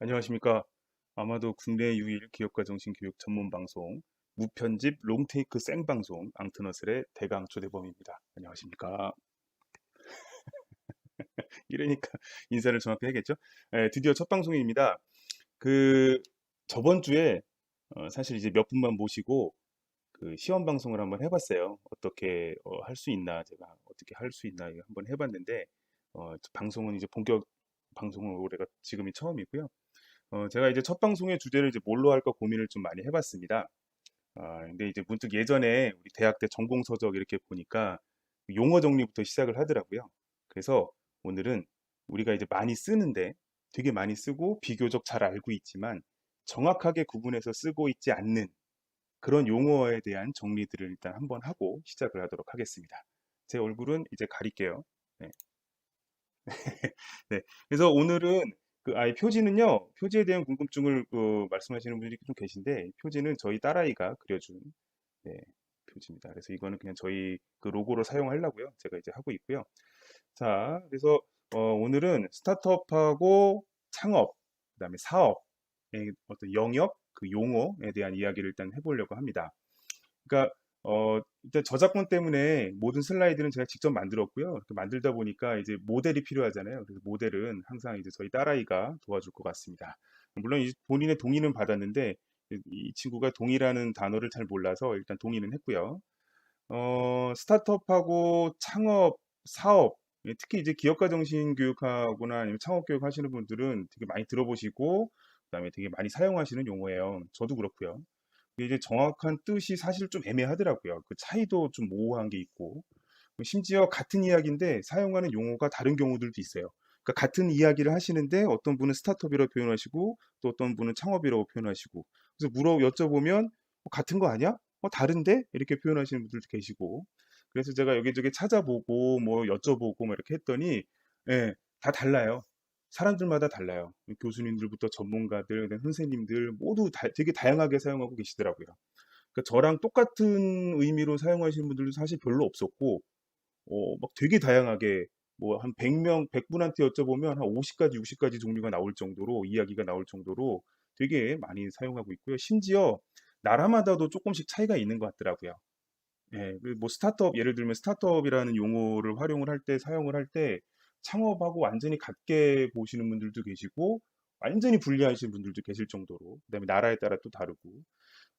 안녕하십니까. 아마도 국내 유일 기업가 정신 교육 전문 방송 무편집 롱테이크 생방송 앙트너슬의 대강 초대범입니다. 안녕하십니까. 이러니까 인사를 정확히 해야겠죠. 드디어 첫 방송입니다. 그 저번 주에 사실 이제 몇 분만 모시고 그 시험 방송을 한번 해봤어요. 어떻게 할 수 있나, 제가 어떻게 할 수 있나 이거 한번 해봤는데 방송은 이제 본격 방송은 올해가 지금이 처음이고요. 제가 이제 첫 방송의 주제를 이제 뭘로 할까 고민을 좀 많이 해봤습니다. 근데 이제 문득 예전에 우리 대학 때 전공서적 이렇게 보니까 용어 정리부터 시작을 하더라고요. 그래서 오늘은 우리가 이제 많이 쓰는데 되게 많이 쓰고 비교적 잘 알고 있지만 정확하게 구분해서 쓰고 있지 않는 그런 용어에 대한 정리들을 일단 한번 하고 시작을 하도록 하겠습니다. 제 얼굴은 이제 가릴게요. 네. 네. 그래서 오늘은 표지는요, 표지에 대한 궁금증을 말씀하시는 분들이 좀 계신데, 표지는 저희 딸아이가 그려준, 네, 표지입니다. 그래서 이거는 그냥 저희 그 로고로 사용하려고요. 제가 이제 하고 있고요. 자, 그래서 오늘은 스타트업하고 창업, 그다음에 사업의 어떤 영역, 그 용어에 대한 이야기를 일단 해보려고 합니다. 그러니까 일단 저작권 때문에 모든 슬라이드는 제가 직접 만들었고요. 이렇게 만들다 보니까 이제 모델이 필요하잖아요. 그래서 모델은 항상 이제 저희 딸아이가 도와줄 것 같습니다. 물론 이제 본인의 동의는 받았는데 이 친구가 동의라는 단어를 잘 몰라서 일단 동의는 했고요. 스타트업하고 창업, 사업, 특히 이제 기업가 정신 교육하거나 아니면 창업 교육 하시는 분들은 되게 많이 들어보시고 그다음에 되게 많이 사용하시는 용어예요. 저도 그렇고요. 근데 이제 정확한 뜻이 사실 좀 애매하더라고요. 그 차이도 좀 모호한 게 있고, 심지어 같은 이야기인데 사용하는 용어가 다른 경우들도 있어요. 그러니까 같은 이야기를 하시는데 어떤 분은 스타트업이라고 표현하시고 또 어떤 분은 창업이라고 표현하시고, 그래서 여쭤보면 같은 거 아니야? 다른데? 이렇게 표현하시는 분들도 계시고, 그래서 제가 여기저기 찾아보고 뭐 여쭤보고 뭐 이렇게 했더니 예, 다 달라요. 사람들마다 달라요. 교수님들부터 전문가들, 선생님들 모두 되게 다양하게 사용하고 계시더라고요. 그러니까 저랑 똑같은 의미로 사용하시는 분들도 사실 별로 없었고, 막 되게 다양하게 뭐 한 100명, 100분한테 여쭤보면 한 50가지, 60가지 종류가 나올 정도로 이야기가 나올 정도로 되게 많이 사용하고 있고요. 심지어 나라마다도 조금씩 차이가 있는 것 같더라고요. 예, 뭐 스타트업 예를 들면 스타트업이라는 용어를 활용을 할 때 사용을 할 때 창업하고 완전히 같게 보시는 분들도 계시고 완전히 분리하시는 분들도 계실 정도로 그다음에 나라에 따라 또 다르고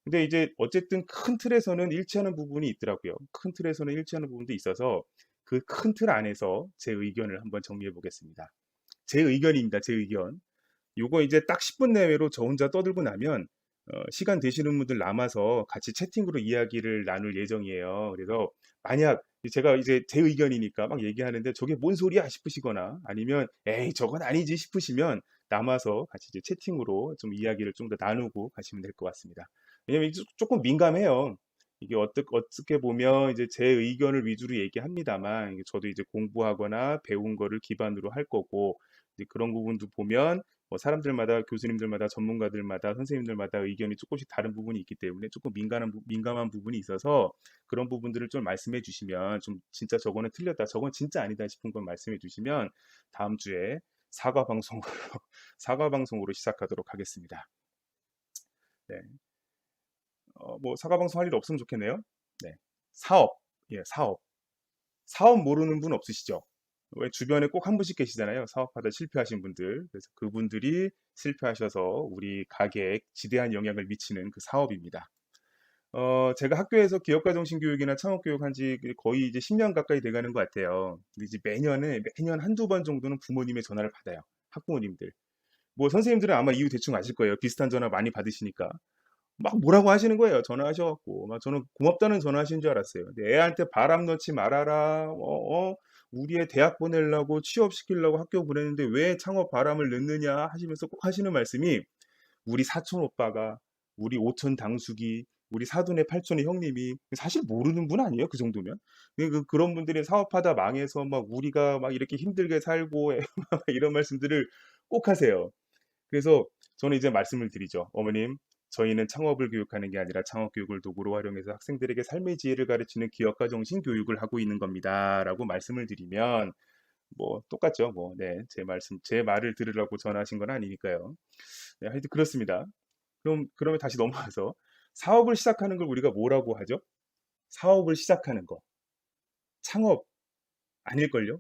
근데 이제 어쨌든 큰 틀에서는 일치하는 부분이 있더라고요. 큰 틀에서는 일치하는 부분도 있어서 그 큰 틀 안에서 제 의견을 한번 정리해 보겠습니다. 제 의견입니다. 제 의견. 요거 이제 딱 10분 내외로 저 혼자 떠들고 나면 시간 되시는 분들 남아서 같이 채팅으로 이야기를 나눌 예정이에요. 그래서 만약 제가 이제 제 의견이니까 막 얘기하는데 저게 뭔 소리야 싶으시거나 아니면 에이 저건 아니지 싶으시면 남아서 같이 이제 채팅으로 좀 이야기를 좀 더 나누고 가시면 될 것 같습니다. 왜냐면 이게 조금 민감해요. 이게 어떻게 보면 이제 제 의견을 위주로 얘기합니다만 저도 이제 공부하거나 배운 거를 기반으로 할 거고 이제 그런 부분도 보면 뭐 사람들마다 교수님들마다 전문가들마다 선생님들마다 의견이 조금씩 다른 부분이 있기 때문에 조금 민감한 부분이 있어서 그런 부분들을 좀 말씀해 주시면 좀 진짜 저거는 틀렸다 저건 진짜 아니다 싶은 건 말씀해 주시면 다음 주에 사과 방송으로 사과 방송으로 시작하도록 하겠습니다. 네. 뭐 사과 방송 할 일 없으면 좋겠네요. 네. 사업. 예, 사업. 사업 모르는 분 없으시죠? 왜 주변에 꼭 한 분씩 계시잖아요. 사업하다 실패하신 분들. 그래서 그분들이 실패하셔서 우리 가게에 지대한 영향을 미치는 그 사업입니다. 제가 학교에서 기업가 정신 교육이나 창업 교육 한지 거의 이제 10년 가까이 돼가는 것 같아요. 근데 이제 매년 한두 번 정도는 부모님의 전화를 받아요. 학부모님들. 뭐 선생님들은 아마 이유 대충 아실 거예요. 비슷한 전화 많이 받으시니까. 막 뭐라고 하시는 거예요. 전화하셔갖고. 막 저는 고맙다는 전화하신 줄 알았어요. 근데 애한테 바람 넣지 말아라. 우리 애 대학 보내려고 취업시키려고 학교 보내는데 왜 창업 바람을 넣느냐 하시면서 꼭 하시는 말씀이 우리 사촌 오빠가 우리 오촌 당숙이 우리 사돈의 팔촌의 형님이 사실 모르는 분 아니에요? 그 정도면? 그런 분들이 사업하다 망해서 막 우리가 막 이렇게 힘들게 살고 이런 말씀들을 꼭 하세요. 그래서 저는 이제 말씀을 드리죠. 어머님, 저희는 창업을 교육하는 게 아니라 창업 교육을 도구로 활용해서 학생들에게 삶의 지혜를 가르치는 기업가 정신 교육을 하고 있는 겁니다. 라고 말씀을 드리면 뭐 똑같죠. 뭐 네. 제 말을 들으라고 전화하신 건 아니니까요. 네, 하여튼 그렇습니다. 그러면 다시 넘어와서 사업을 시작하는 걸 우리가 뭐라고 하죠? 사업을 시작하는 거. 창업 아닐걸요?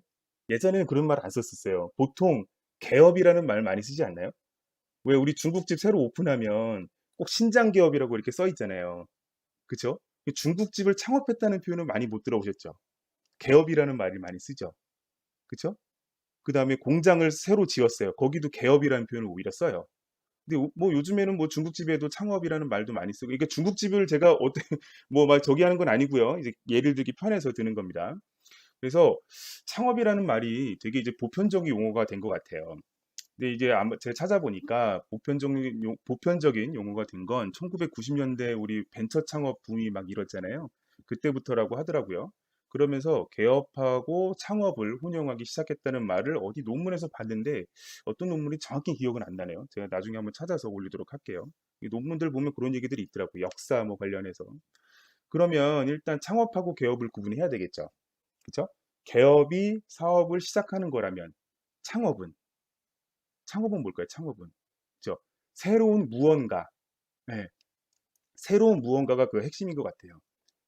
예전에는 그런 말 안 썼었어요. 보통 개업이라는 말 많이 쓰지 않나요? 왜 우리 중국집 새로 오픈하면 꼭 신장 개업이라고 이렇게 써 있잖아요. 그쵸? 중국집을 창업했다는 표현은 많이 못 들어보셨죠? 개업이라는 말을 많이 쓰죠. 그쵸? 그 다음에 공장을 새로 지었어요. 거기도 개업이라는 표현을 오히려 써요. 근데 뭐 요즘에는 뭐 중국집에도 창업이라는 말도 많이 쓰고, 이게 중국집을 제가 어떻게 뭐 막 저기 하는 건 아니고요. 이제 예를 들기 편해서 드는 겁니다. 그래서 창업이라는 말이 되게 이제 보편적인 용어가 된 것 같아요. 근데 이제 아마 제가 찾아보니까 보편적인 용어가 된 건 1990년대 우리 벤처 창업 붐이 막 일었잖아요. 그때부터라고 하더라고요. 그러면서 개업하고 창업을 혼용하기 시작했다는 말을 어디 논문에서 봤는데 어떤 논문이 정확히 기억은 안 나네요. 제가 나중에 한번 찾아서 올리도록 할게요. 이 논문들 보면 그런 얘기들이 있더라고요. 역사 뭐 관련해서. 그러면 일단 창업하고 개업을 구분해야 되겠죠. 그쵸? 개업이 사업을 시작하는 거라면 창업은 창업은 뭘까요? 창업은. 그죠? 새로운 무언가. 네. 새로운 무언가가 그 핵심인 것 같아요.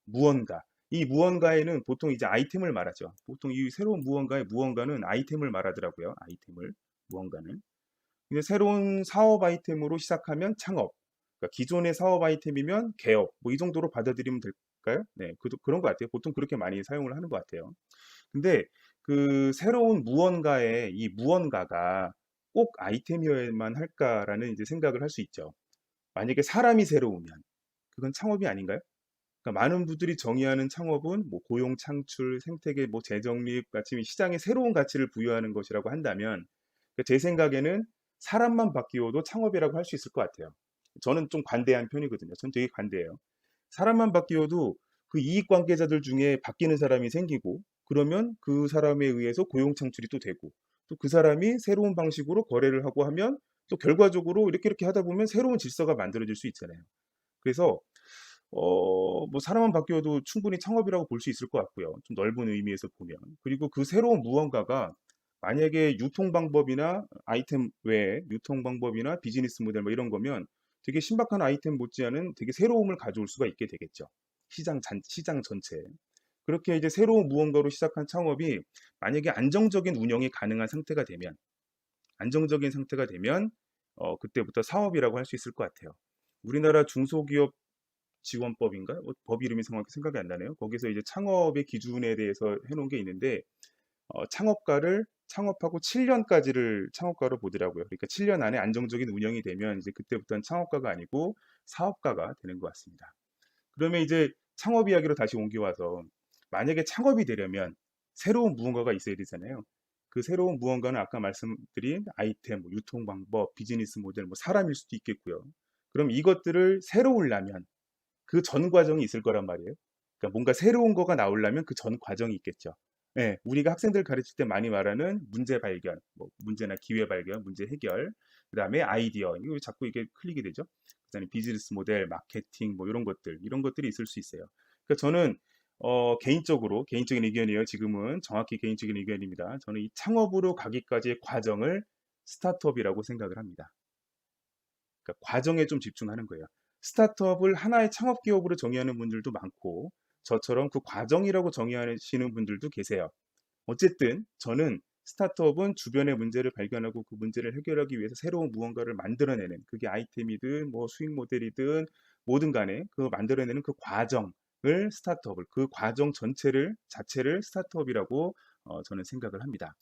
무언가. 이 무언가에는 보통 이제 아이템을 말하죠. 보통 이 새로운 무언가의 무언가는 아이템을 말하더라고요. 아이템을. 무언가는. 근데 새로운 사업 아이템으로 시작하면 창업. 그러니까 기존의 사업 아이템이면 개업. 뭐 이 정도로 받아들이면 될까요? 네. 그런 것 같아요. 보통 그렇게 많이 사용을 하는 것 같아요. 근데 그 새로운 무언가의 이 무언가가 꼭 아이템이어야만 할까라는 이제 생각을 할 수 있죠. 만약에 사람이 새로우면 그건 창업이 아닌가요? 그러니까 많은 분들이 정의하는 창업은 뭐 고용 창출, 생태계 뭐 재정립 같이 시장에 새로운 가치를 부여하는 것이라고 한다면 제 생각에는 사람만 바뀌어도 창업이라고 할 수 있을 것 같아요. 저는 좀 관대한 편이거든요. 전 되게 관대해요. 사람만 바뀌어도 그 이익 관계자들 중에 바뀌는 사람이 생기고 그러면 그 사람에 의해서 고용 창출이 또 되고 또 그 사람이 새로운 방식으로 거래를 하고 하면 또 결과적으로 이렇게 하다 보면 새로운 질서가 만들어질 수 있잖아요. 그래서 뭐 사람만 바뀌어도 충분히 창업이라고 볼 수 있을 것 같고요. 좀 넓은 의미에서 보면. 그리고 그 새로운 무언가가 만약에 유통 방법이나 아이템 외에 유통 방법이나 비즈니스 모델 뭐 이런 거면 되게 신박한 아이템 못지않은 되게 새로움을 가져올 수가 있게 되겠죠. 시장 전체에. 그렇게 이제 새로운 무언가로 시작한 창업이 만약에 안정적인 상태가 되면 그때부터 사업이라고 할 수 있을 것 같아요. 우리나라 중소기업 지원법인가? 법 이름이 정확히 생각이 안 나네요. 거기서 이제 창업의 기준에 대해서 해놓은 게 있는데 창업가를 창업하고 7년까지를 창업가로 보더라고요. 그러니까 7년 안에 안정적인 운영이 되면 이제 그때부터는 창업가가 아니고 사업가가 되는 것 같습니다. 그러면 이제 창업 이야기로 다시 옮겨와서 만약에 창업이 되려면 새로운 무언가가 있어야 되잖아요. 그 새로운 무언가는 아까 말씀드린 아이템, 뭐 유통 방법, 비즈니스 모델, 뭐 사람일 수도 있겠고요. 그럼 이것들을 새로우려면 그 전 과정이 있을 거란 말이에요. 그러니까 뭔가 새로운 거가 나오려면 그 전 과정이 있겠죠. 예, 우리가 학생들 가르칠 때 많이 말하는 문제 발견, 뭐 문제나 기회 발견, 문제 해결, 그다음에 아이디어, 이거 왜 자꾸 이게 클릭이 되죠? 그다음에 비즈니스 모델, 마케팅, 뭐 이런 것들이 있을 수 있어요. 그러니까 저는 개인적인 의견이에요. 지금은 정확히 개인적인 의견입니다. 저는 이 창업으로 가기까지의 과정을 스타트업이라고 생각을 합니다. 그러니까 과정에 좀 집중하는 거예요. 스타트업을 하나의 창업 기업으로 정의하는 분들도 많고 저처럼 그 과정이라고 정의하시는 분들도 계세요. 어쨌든 저는 스타트업은 주변의 문제를 발견하고 그 문제를 해결하기 위해서 새로운 무언가를 만들어내는 그게 아이템이든 뭐 수익 모델이든 뭐든 간에 그 만들어내는 그 과정을 스타트업을 그 과정 자체를 스타트업이라고 저는 생각을 합니다.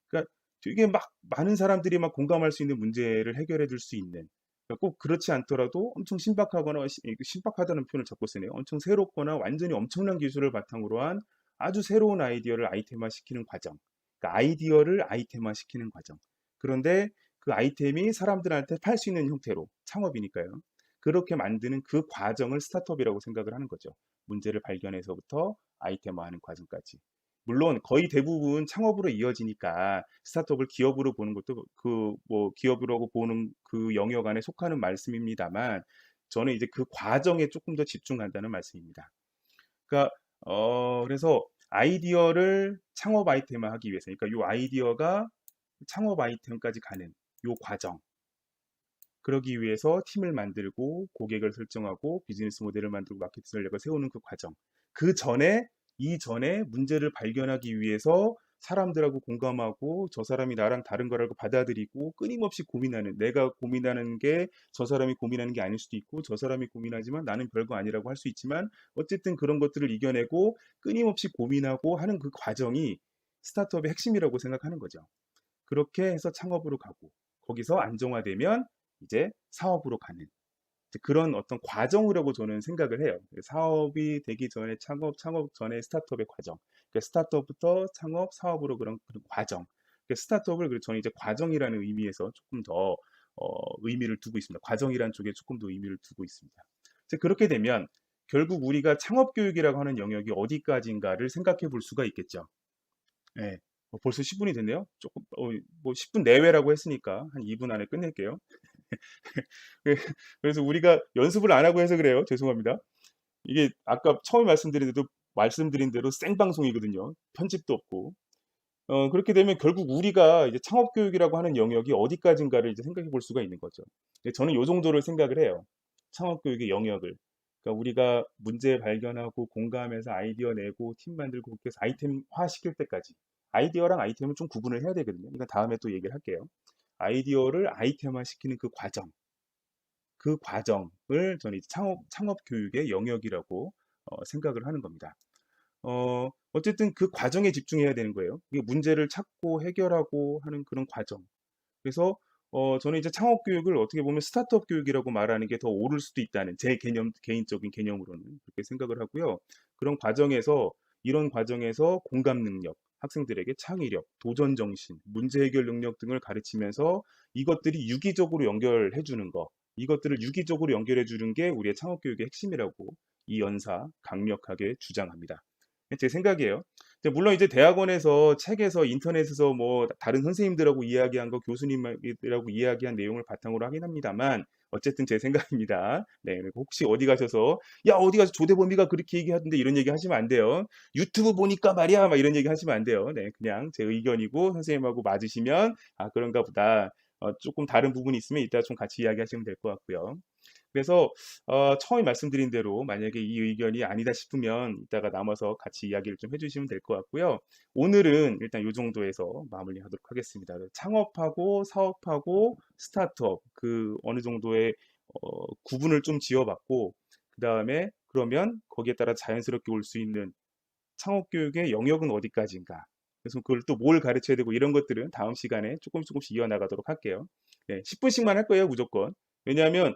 그러니까 되게 막 많은 사람들이 막 공감할 수 있는 문제를 해결해 줄 수 있는 그러니까 꼭 그렇지 않더라도 엄청 신박하거나 신박하다는 표현을 자꾸 쓰네요. 엄청 새롭거나 완전히 엄청난 기술을 바탕으로 한 아주 새로운 아이디어를 아이템화 시키는 과정. 그러니까 아이디어를 아이템화 시키는 과정. 그런데 그 아이템이 사람들한테 팔 수 있는 형태로 창업이니까요. 그렇게 만드는 그 과정을 스타트업이라고 생각을 하는 거죠. 문제를 발견해서부터 아이템화하는 과정까지. 물론 거의 대부분 창업으로 이어지니까 스타트업을 기업으로 보는 것도 그 뭐 기업이라고 보는 그 영역 안에 속하는 말씀입니다만 저는 이제 그 과정에 조금 더 집중한다는 말씀입니다. 그러니까 그래서 아이디어를 창업 아이템화하기 위해서, 그러니까 이 아이디어가 창업 아이템까지 가는 이 과정, 그러기 위해서 팀을 만들고 고객을 설정하고 비즈니스 모델을 만들고 마케팅 전략을 세우는 그 과정. 그 전에, 이전에 문제를 발견하기 위해서 사람들하고 공감하고 저 사람이 나랑 다른 거라고 받아들이고 끊임없이 고민하는, 내가 고민하는 게 저 사람이 고민하는 게 아닐 수도 있고 저 사람이 고민하지만 나는 별거 아니라고 할 수 있지만 어쨌든 그런 것들을 이겨내고 끊임없이 고민하고 하는 그 과정이 스타트업의 핵심이라고 생각하는 거죠. 그렇게 해서 창업으로 가고 거기서 안정화되면 이제 사업으로 가는 그런 어떤 과정이라고 저는 생각을 해요. 사업이 되기 전에 창업 전에 스타트업의 과정. 그러니까 스타트업부터 창업, 사업으로 그런 과정. 그러니까 스타트업을 저는 이제 과정이라는 의미에서 조금 더 의미를 두고 있습니다. 과정이라는 쪽에 조금 더 의미를 두고 있습니다. 이제 그렇게 되면 결국 우리가 창업 교육이라고 하는 영역이 어디까지인가를 생각해 볼 수가 있겠죠. 예. 벌써 10분이 됐네요. 조금 뭐 10분 내외라고 했으니까 한 2분 안에 끝낼게요. 그래서 우리가 연습을 안 하고 해서 그래요. 죄송합니다. 이게 아까 처음에 말씀드린 대로 생방송이거든요. 편집도 없고. 그렇게 되면 결국 우리가 이제 창업 교육이라고 하는 영역이 어디까지인가를 이제 생각해 볼 수가 있는 거죠. 저는 요 정도를 생각을 해요. 창업 교육의 영역을. 그러니까 우리가 문제 발견하고 공감해서 아이디어 내고 팀 만들고 그렇게 해서 아이템화 시킬 때까지. 아이디어랑 아이템은 좀 구분을 해야 되거든요. 이건 다음에 또 얘기를 할게요. 아이디어를 아이템화 시키는 그 과정. 그 과정을 저는 이제 창업 교육의 영역이라고 생각을 하는 겁니다. 어쨌든 그 과정에 집중해야 되는 거예요. 이게 문제를 찾고 해결하고 하는 그런 과정. 그래서 저는 이제 창업 교육을 어떻게 보면 스타트업 교육이라고 말하는 게 더 옳을 수도 있다는 제 개인적인 개념으로는 그렇게 생각을 하고요. 그런 과정에서 이런 과정에서 공감 능력, 학생들에게 창의력, 도전 정신, 문제 해결 능력 등을 가르치면서 이것들이 유기적으로 연결해 주는 거, 이것들을 유기적으로 연결해 주는 게 우리의 창업 교육의 핵심이라고 이 연사 강력하게 주장합니다. 제 생각이에요. 물론 이제 대학원에서 책에서 인터넷에서 뭐 다른 선생님들하고 이야기한 거 교수님들하고 이야기한 내용을 바탕으로 하긴 합니다만 어쨌든 제 생각입니다. 네, 혹시 어디 가셔서 야 어디 가서 조대범이가 그렇게 얘기하던데 이런 얘기 하시면 안 돼요. 유튜브 보니까 말이야 막 이런 얘기 하시면 안 돼요. 네, 그냥 제 의견이고 선생님하고 맞으시면 아 그런가 보다. 조금 다른 부분이 있으면 이따 좀 같이 이야기하시면 될 것 같고요. 그래서 처음에 말씀드린 대로 만약에 이 의견이 아니다 싶으면 이따가 남아서 같이 이야기를 좀 해주시면 될 것 같고요. 오늘은 일단 이 정도에서 마무리하도록 하겠습니다. 사업하고 스타트업 그 어느 정도의 구분을 좀 지어봤고 그 다음에 그러면 거기에 따라 자연스럽게 올 수 있는 창업 교육의 영역은 어디까지인가? 그래서 그걸 또 뭘 가르쳐야 되고 이런 것들은 다음 시간에 조금씩 이어나가도록 할게요. 네, 10분씩만 할 거예요, 무조건. 왜냐하면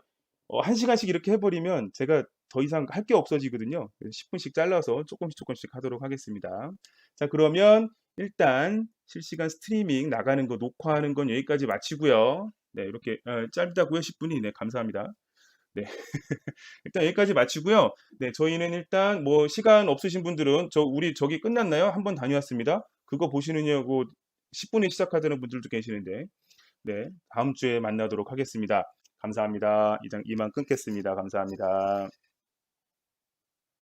1시간씩 이렇게 해버리면 제가 더 이상 할 게 없어지거든요. 그래서 10분씩 잘라서 조금씩 하도록 하겠습니다. 자, 그러면 일단 실시간 스트리밍 나가는 거 녹화하는 건 여기까지 마치고요. 네, 이렇게 짧다고요, 10분이. 네, 감사합니다. 네. 일단 여기까지 마치고요. 네, 저희는 일단 뭐 시간 없으신 분들은 우리 저기 끝났나요? 한번 다녀왔습니다. 그거 보시느냐고 10분에 시작하자는 분들도 계시는데, 네, 다음 주에 만나도록 하겠습니다. 감사합니다. 이만 끊겠습니다. 감사합니다.